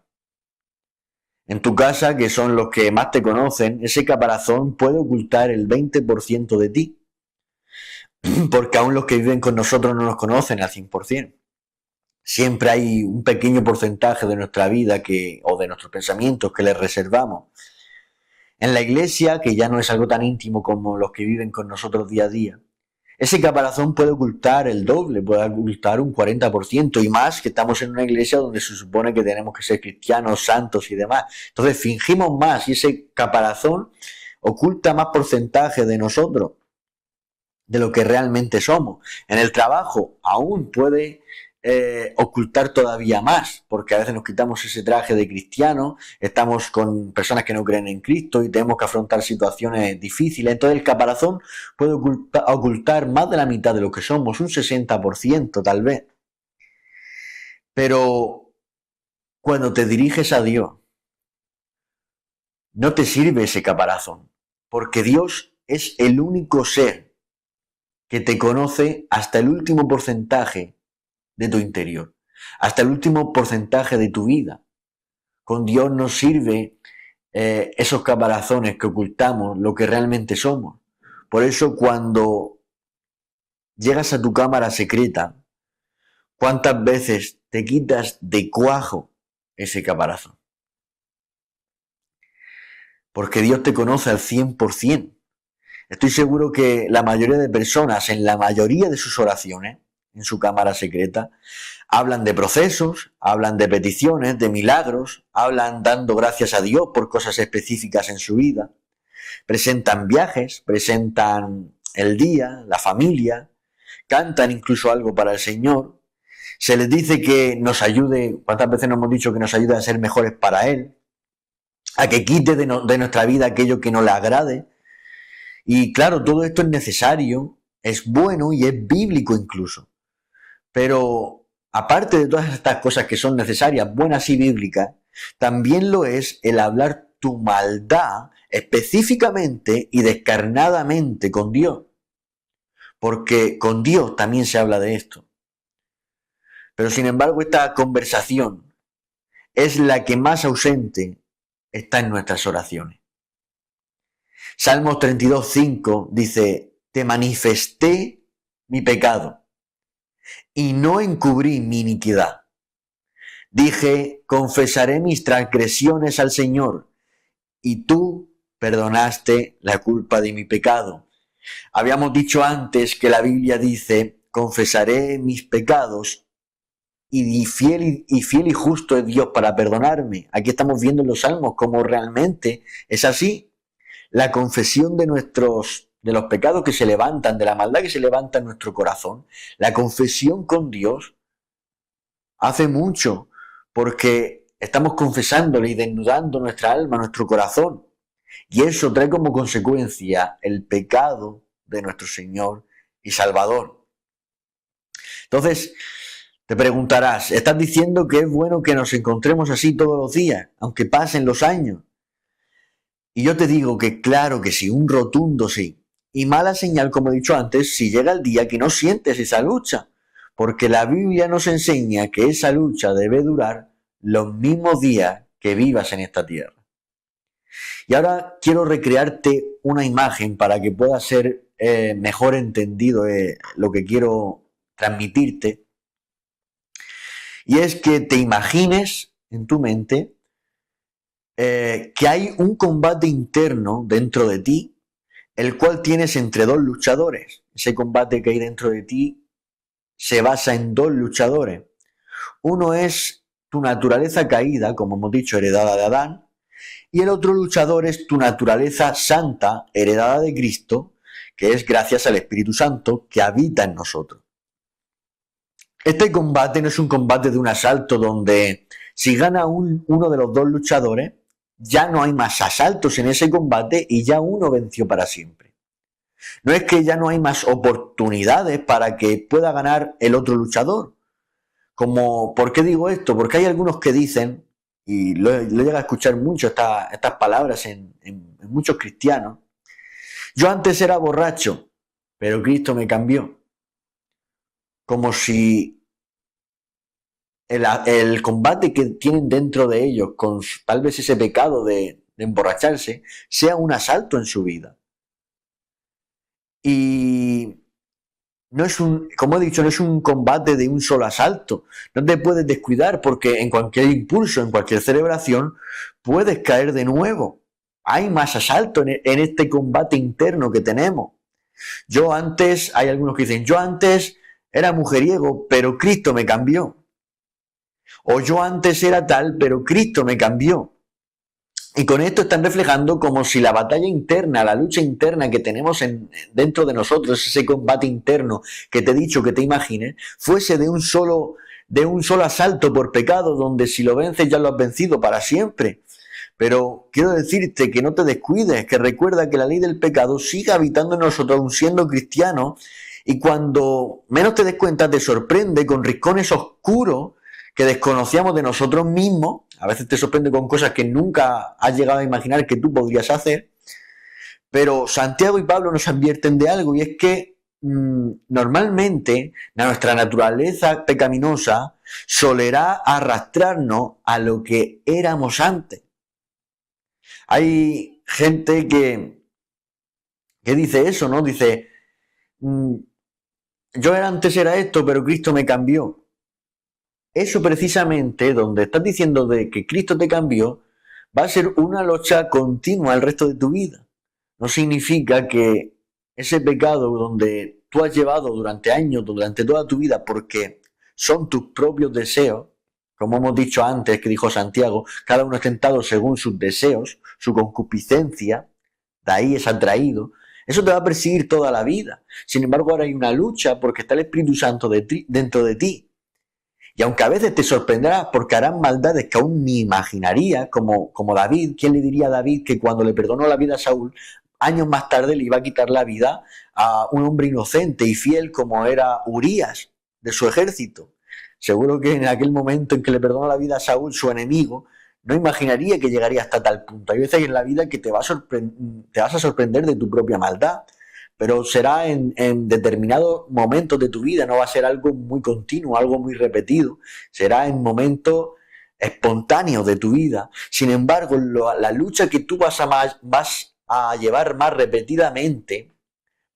En tu casa, que son los que más te conocen, ese caparazón puede ocultar el 20% de ti, porque aún los que viven con nosotros no nos conocen al 100%. Siempre hay un pequeño porcentaje de nuestra vida o de nuestros pensamientos que les reservamos. En la iglesia, que ya no es algo tan íntimo como los que viven con nosotros día a día, ese caparazón puede ocultar el doble, puede ocultar un 40% y más, que estamos en una iglesia donde se supone que tenemos que ser cristianos, santos y demás. Entonces fingimos más y ese caparazón oculta más porcentaje de nosotros, de lo que realmente somos. En el trabajo aún puede ocultar todavía más, porque a veces nos quitamos ese traje de cristiano, estamos con personas que no creen en Cristo y tenemos que afrontar situaciones difíciles. Entonces el caparazón puede ocultar más de la mitad de lo que somos, un 60% tal vez. Pero cuando te diriges a Dios, no te sirve ese caparazón, porque Dios es el único ser que te conoce hasta el último porcentaje de tu interior, hasta el último porcentaje de tu vida. Con Dios nos sirve esos caparazones que ocultamos lo que realmente somos. Por eso cuando llegas a tu cámara secreta, ¿cuántas veces te quitas de cuajo ese caparazón? Porque Dios te conoce al 100%. Estoy seguro que la mayoría de personas, en la mayoría de sus oraciones, en su cámara secreta, hablan de procesos, hablan de peticiones, de milagros, hablan dando gracias a Dios por cosas específicas en su vida, presentan viajes, presentan el día, la familia, cantan incluso algo para el Señor, se les dice que nos ayude, ¿cuántas veces nos hemos dicho que nos ayude a ser mejores para Él? A que quite de nuestra vida aquello que no le agrade. Y claro, todo esto es necesario, es bueno y es bíblico incluso. Pero aparte de todas estas cosas que son necesarias, buenas y bíblicas, también lo es el hablar tu maldad específicamente y descarnadamente con Dios. Porque con Dios también se habla de esto. Pero sin embargo, esta conversación es la que más ausente está en nuestras oraciones. Salmos 32:5 dice, te manifesté mi pecado y no encubrí mi iniquidad. Dije, confesaré mis transgresiones al Señor, y tú perdonaste la culpa de mi pecado. Habíamos dicho antes que la Biblia dice, confesaré mis pecados, y fiel y justo es Dios para perdonarme. Aquí estamos viendo en los Salmos cómo realmente es así. La confesión de los pecados que se levantan, de la maldad que se levanta en nuestro corazón, la confesión con Dios hace mucho, porque estamos confesándole y desnudando nuestra alma, nuestro corazón. Y eso trae como consecuencia el pecado de nuestro Señor y Salvador. Entonces, te preguntarás, ¿estás diciendo que es bueno que nos encontremos así todos los días, aunque pasen los años? Y yo te digo que claro que sí, un rotundo sí. Y mala señal, como he dicho antes, si llega el día que no sientes esa lucha, porque la Biblia nos enseña que esa lucha debe durar los mismos días que vivas en esta tierra. Y ahora quiero recrearte una imagen para que pueda ser mejor entendido lo que quiero transmitirte. Y es que te imagines en tu mente que hay un combate interno dentro de ti, el cual tienes entre dos luchadores. Ese combate que hay dentro de ti se basa en dos luchadores. Uno es tu naturaleza caída, como hemos dicho, heredada de Adán, y el otro luchador es tu naturaleza santa, heredada de Cristo, que es gracias al Espíritu Santo que habita en nosotros. Este combate no es un combate de un asalto donde si gana uno de los dos luchadores, ya no hay más asaltos en ese combate y ya uno venció para siempre. No es que ya no hay más oportunidades para que pueda ganar el otro luchador. ¿Por qué digo esto? Porque hay algunos que dicen, y lo he llegado a escuchar mucho estas palabras en muchos cristianos, yo antes era borracho, pero Cristo me cambió. Como si el combate que tienen dentro de ellos con tal vez ese pecado de emborracharse sea un asalto en su vida. Y no es como he dicho, no es un combate de un solo asalto. No te puedes descuidar porque en cualquier impulso, en cualquier celebración, puedes caer de nuevo. Hay más asalto en este combate interno que tenemos. Hay algunos que dicen, yo antes era mujeriego, pero Cristo me cambió. O yo antes era tal, pero Cristo me cambió. Y con esto están reflejando como si la batalla interna, la lucha interna que tenemos dentro de nosotros, ese combate interno que te he dicho que te imagines, fuese de un solo asalto por pecado, donde si lo vences ya lo has vencido para siempre. Pero quiero decirte que no te descuides, que recuerda que la ley del pecado sigue habitando en nosotros aun siendo cristianos, y cuando menos te des cuenta te sorprende con rincones oscuros que desconocíamos de nosotros mismos. A veces te sorprende con cosas que nunca has llegado a imaginar que tú podrías hacer. Pero Santiago y Pablo nos advierten de algo, y es que normalmente nuestra naturaleza pecaminosa solerá arrastrarnos a lo que éramos antes. Hay gente que dice eso, ¿no? Dice, yo antes era esto, pero Cristo me cambió. Eso precisamente, donde estás diciendo de que Cristo te cambió, va a ser una lucha continua el resto de tu vida. No significa que ese pecado donde tú has llevado durante años, durante toda tu vida, porque son tus propios deseos, como hemos dicho antes, que dijo Santiago, cada uno es tentado según sus deseos, su concupiscencia, de ahí es atraído. Eso te va a perseguir toda la vida. Sin embargo, ahora hay una lucha porque está el Espíritu Santo dentro de ti. Y aunque a veces te sorprenderás porque harán maldades que aún ni imaginarías, como David. ¿Quién le diría a David que cuando le perdonó la vida a Saúl, años más tarde le iba a quitar la vida a un hombre inocente y fiel como era Urías, de su ejército? Seguro que en aquel momento en que le perdonó la vida a Saúl, su enemigo, no imaginaría que llegaría hasta tal punto. Hay veces en la vida que te vas a sorprender de tu propia maldad, pero será en determinados momentos de tu vida, no va a ser algo muy continuo, algo muy repetido, será en momentos espontáneos de tu vida. Sin embargo, la lucha que tú vas a llevar más repetidamente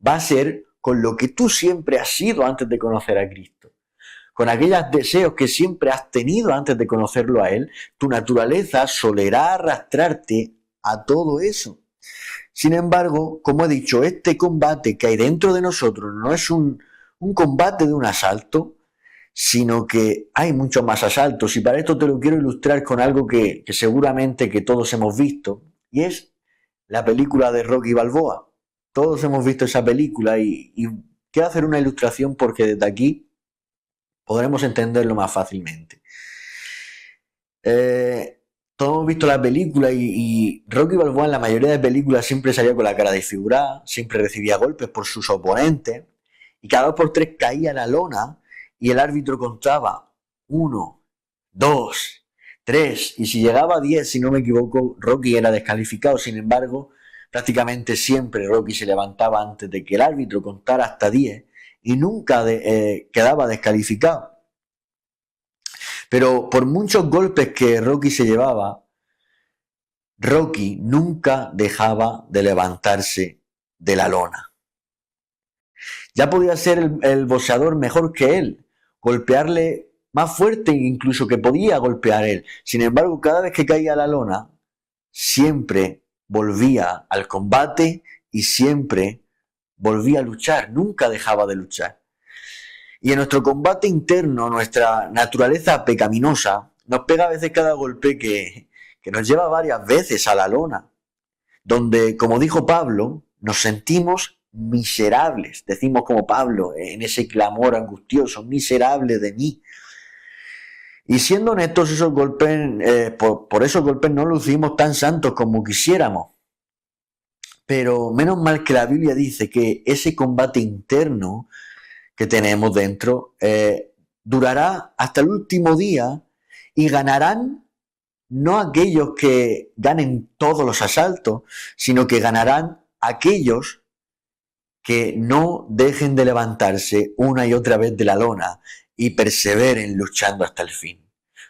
va a ser con lo que tú siempre has sido antes de conocer a Cristo, con aquellos deseos que siempre has tenido antes de conocerlo a Él. Tu naturaleza solerá arrastrarte a todo eso. Sin embargo, como he dicho, este combate que hay dentro de nosotros no es un combate de un asalto, sino que hay muchos más asaltos. Y para esto te lo quiero ilustrar con algo que seguramente que todos hemos visto, y es la película de Rocky Balboa. Todos hemos visto esa película y quiero hacer una ilustración porque desde aquí podremos entenderlo más fácilmente. Todos hemos visto la película y Rocky Balboa en la mayoría de películas siempre salía con la cara desfigurada, siempre recibía golpes por sus oponentes y cada 2 por 3 caía a la lona y el árbitro contaba 1, 2, 3 y si llegaba a 10, si no me equivoco, Rocky era descalificado. Sin embargo, prácticamente siempre Rocky se levantaba antes de que el árbitro contara hasta 10 y nunca quedaba descalificado. Pero por muchos golpes que Rocky se llevaba, Rocky nunca dejaba de levantarse de la lona. Ya podía ser el boxeador mejor que él, golpearle más fuerte incluso que podía golpear él. Sin embargo, cada vez que caía a la lona, siempre volvía al combate y siempre volvía a luchar, nunca dejaba de luchar. Y en nuestro combate interno, nuestra naturaleza pecaminosa, nos pega a veces cada golpe que nos lleva varias veces a la lona, donde, como dijo Pablo, nos sentimos miserables. Decimos como Pablo en ese clamor angustioso, miserable de mí. Y siendo honestos, esos golpes, por esos golpes no lucimos tan santos como quisiéramos. Pero menos mal que la Biblia dice que ese combate interno que tenemos dentro durará hasta el último día y ganarán no aquellos que ganen todos los asaltos, sino que ganarán aquellos que no dejen de levantarse una y otra vez de la lona y perseveren luchando hasta el fin.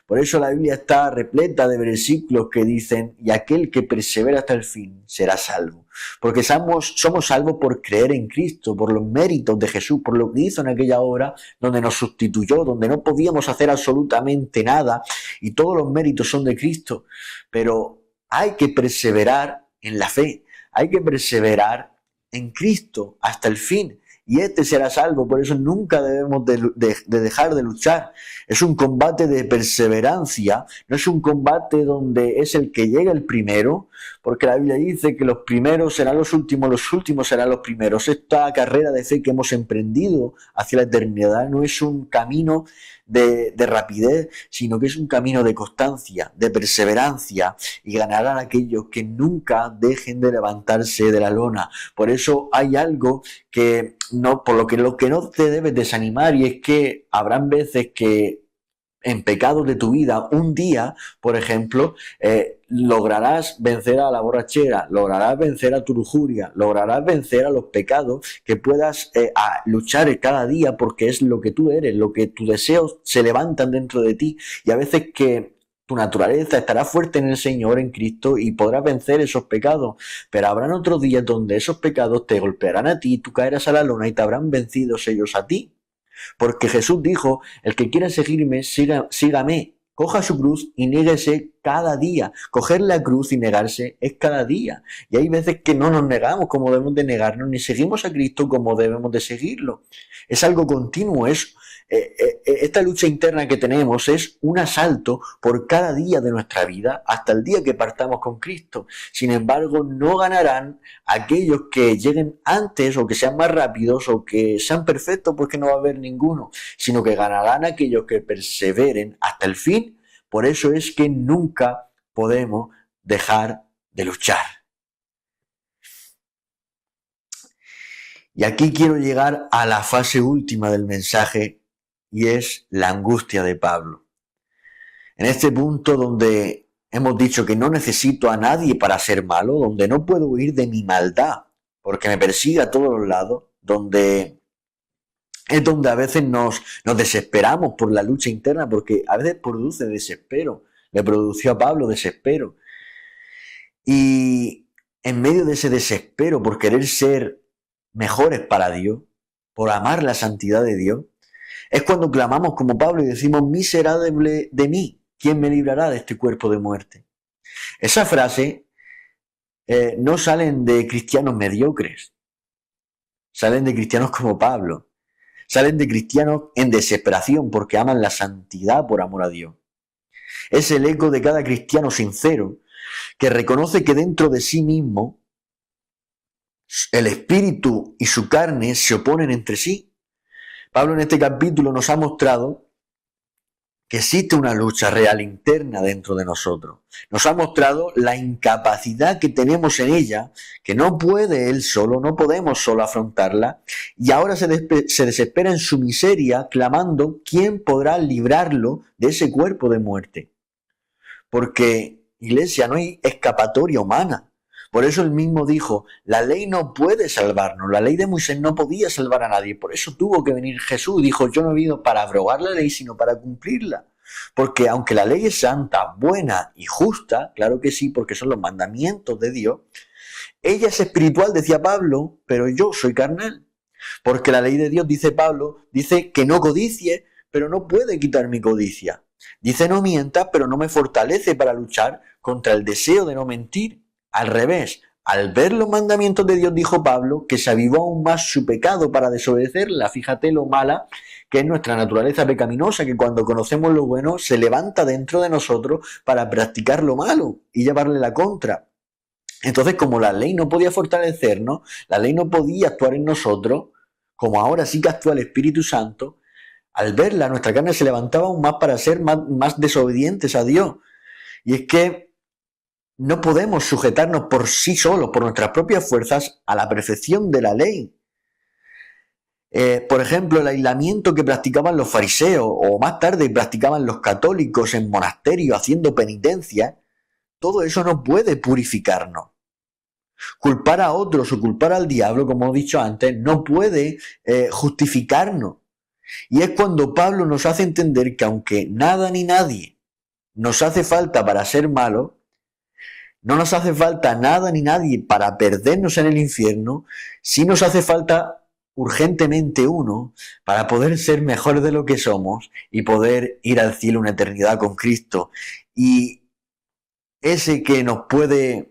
Por eso la Biblia está repleta de versículos que dicen, y aquel que persevera hasta el fin será salvo. Porque somos salvos por creer en Cristo, por los méritos de Jesús, por lo que hizo en aquella hora donde nos sustituyó, donde no podíamos hacer absolutamente nada, y todos los méritos son de Cristo. Pero hay que perseverar en la fe, hay que perseverar en Cristo hasta el fin. Y este será salvo, por eso nunca debemos de dejar de luchar. Es un combate de perseverancia, no es un combate donde es el que llega el primero, porque la Biblia dice que los primeros serán los últimos serán los primeros. Esta carrera de fe que hemos emprendido hacia la eternidad no es un camino de rapidez, sino que es un camino de constancia, de perseverancia, y ganarán aquellos que nunca dejen de levantarse de la lona. Por eso hay algo que no, por lo que no te debes desanimar, y es que habrán veces que en pecados de tu vida, un día, por ejemplo, lograrás vencer a la borrachera, lograrás vencer a tu lujuria, lograrás vencer a los pecados, que puedas a luchar cada día porque es lo que tú eres, lo que tus deseos se levantan dentro de ti, y a veces que tu naturaleza estará fuerte en el Señor, en Cristo, y podrás vencer esos pecados, pero habrán otros días donde esos pecados te golpearán a ti, tú caerás a la lona y te habrán vencido ellos a ti. Porque Jesús dijo, el que quiera seguirme, sígame. Coja su cruz y niéguese cada día. Coger la cruz y negarse es cada día. Y hay veces que no nos negamos como debemos de negarnos, ni seguimos a Cristo como debemos de seguirlo. Es algo continuo, esta lucha interna que tenemos es un asalto por cada día de nuestra vida hasta el día que partamos con Cristo. Sin embargo, no ganarán aquellos que lleguen antes o que sean más rápidos o que sean perfectos, porque no va a haber ninguno, sino que ganarán aquellos que perseveren hasta el fin. Por eso es que nunca podemos dejar de luchar. Y aquí quiero llegar a la fase última del mensaje, y es la angustia de Pablo. En este punto donde hemos dicho que no necesito a nadie para ser malo, donde no puedo huir de mi maldad porque me persigue a todos los lados, donde es donde a veces nos desesperamos por la lucha interna, porque a veces produce desespero. Le produció a Pablo desespero. Y en medio de ese desespero por querer ser mejores para Dios, por amar la santidad de Dios, es cuando clamamos como Pablo y decimos, miserable de mí, ¿quién me librará de este cuerpo de muerte? Esa frase no salen de cristianos mediocres, salen de cristianos como Pablo, salen de cristianos en desesperación porque aman la santidad por amor a Dios. Es el eco de cada cristiano sincero que reconoce que dentro de sí mismo el espíritu y su carne se oponen entre sí. Pablo en este capítulo nos ha mostrado que existe una lucha real interna dentro de nosotros. Nos ha mostrado la incapacidad que tenemos en ella, que no puede él solo, no podemos solo afrontarla, y ahora se desespera en su miseria, clamando quién podrá librarlo de ese cuerpo de muerte. Porque, iglesia, no hay escapatoria humana. Por eso él mismo dijo, la ley no puede salvarnos, la ley de Moisés no podía salvar a nadie, por eso tuvo que venir Jesús. Dijo, yo no he venido para abrogar la ley, sino para cumplirla. Porque aunque la ley es santa, buena y justa, claro que sí, porque son los mandamientos de Dios, ella es espiritual, decía Pablo, pero yo soy carnal. Porque la ley de Dios, dice Pablo, dice que no codicie, pero no puede quitar mi codicia. Dice no mientas, pero no me fortalece para luchar contra el deseo de no mentir. Al revés, al ver los mandamientos de Dios, dijo Pablo, que se avivó aún más su pecado para desobedecerla. Fíjate lo mala que es nuestra naturaleza pecaminosa, que cuando conocemos lo bueno se levanta dentro de nosotros para practicar lo malo y llevarle la contra. Entonces, como la ley no podía fortalecernos, la ley no podía actuar en nosotros, como ahora sí que actúa el Espíritu Santo, al verla nuestra carne se levantaba aún más para ser más desobedientes a Dios. Y es que no podemos sujetarnos por sí solos, por nuestras propias fuerzas, a la perfección de la ley. Por ejemplo, el aislamiento que practicaban los fariseos o más tarde practicaban los católicos en monasterios haciendo penitencia, todo eso no puede purificarnos. Culpar a otros o culpar al diablo, como he dicho antes, no puede justificarnos. Y es cuando Pablo nos hace entender que aunque nada ni nadie nos hace falta para ser malos, no nos hace falta nada ni nadie para perdernos en el infierno, sí nos hace falta urgentemente uno para poder ser mejor de lo que somos y poder ir al cielo una eternidad con Cristo. Y ese que nos puede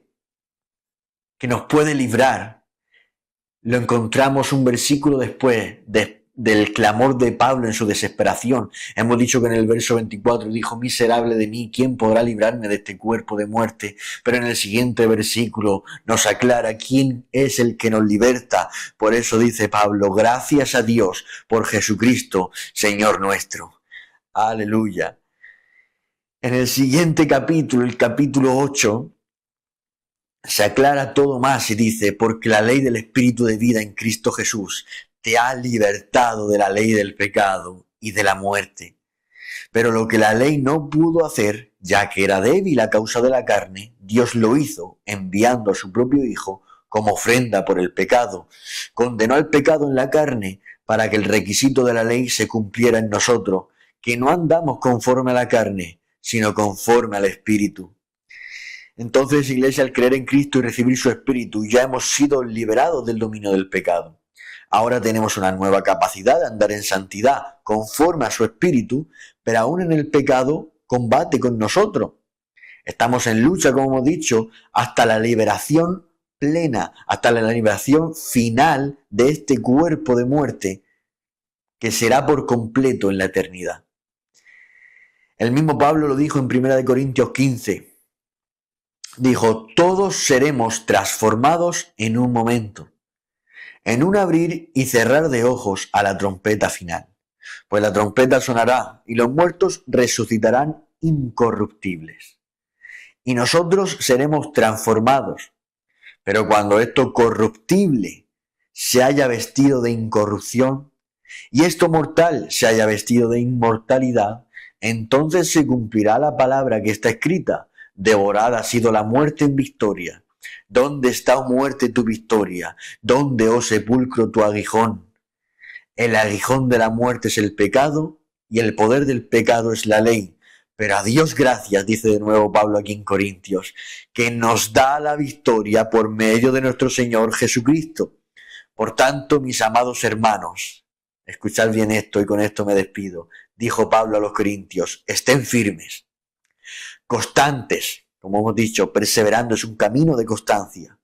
librar, lo encontramos un versículo después del clamor de Pablo en su desesperación. Hemos dicho que en el verso 24 dijo, miserable de mí, ¿quién podrá librarme de este cuerpo de muerte? Pero en el siguiente versículo nos aclara quién es el que nos liberta. Por eso dice Pablo, gracias a Dios por Jesucristo, Señor nuestro. Aleluya. En el siguiente capítulo, el capítulo 8, se aclara todo más y dice, porque la ley del Espíritu de vida en Cristo Jesús te ha libertado de la ley del pecado y de la muerte. Pero lo que la ley no pudo hacer, ya que era débil a causa de la carne, Dios lo hizo enviando a su propio Hijo como ofrenda por el pecado. Condenó al pecado en la carne para que el requisito de la ley se cumpliera en nosotros, que no andamos conforme a la carne, sino conforme al Espíritu. Entonces, Iglesia, al creer en Cristo y recibir su Espíritu, ya hemos sido liberados del dominio del pecado. Ahora tenemos una nueva capacidad de andar en santidad, conforme a su Espíritu, pero aún en el pecado combate con nosotros. Estamos en lucha, como hemos dicho, hasta la liberación plena, hasta la liberación final de este cuerpo de muerte, que será por completo en la eternidad. El mismo Pablo lo dijo en 1 Corintios 15. Dijo, todos seremos transformados en un momento, en un abrir y cerrar de ojos a la trompeta final. Pues la trompeta sonará y los muertos resucitarán incorruptibles. Y nosotros seremos transformados. Pero cuando esto corruptible se haya vestido de incorrupción y esto mortal se haya vestido de inmortalidad, entonces se cumplirá la palabra que está escrita. Devorada ha sido la muerte en victoria. ¿Dónde está, oh muerte, tu victoria? ¿Dónde, oh sepulcro, tu aguijón? El aguijón de la muerte es el pecado y el poder del pecado es la ley. Pero a Dios gracias, dice de nuevo Pablo aquí en Corintios, que nos da la victoria por medio de nuestro Señor Jesucristo. Por tanto, mis amados hermanos, escuchad bien esto y con esto me despido. Dijo Pablo a los Corintios, estén firmes. Constantes, como hemos dicho, perseverando es un camino de constancia,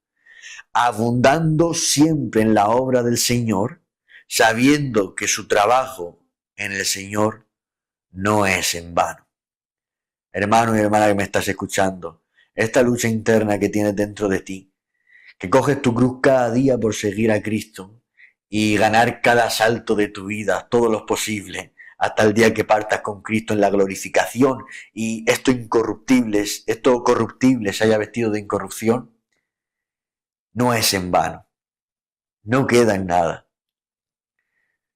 abundando siempre en la obra del Señor, sabiendo que su trabajo en el Señor no es en vano. Hermano y hermana que me estás escuchando, esta lucha interna que tienes dentro de ti, que coges tu cruz cada día por seguir a Cristo y ganar cada salto de tu vida, todo lo posible, hasta el día que partas con Cristo en la glorificación y esto corruptible se haya vestido de incorrupción, no es en vano, no queda en nada.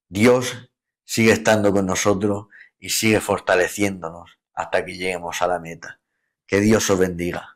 Dios sigue estando con nosotros y sigue fortaleciéndonos hasta que lleguemos a la meta. Que Dios os bendiga.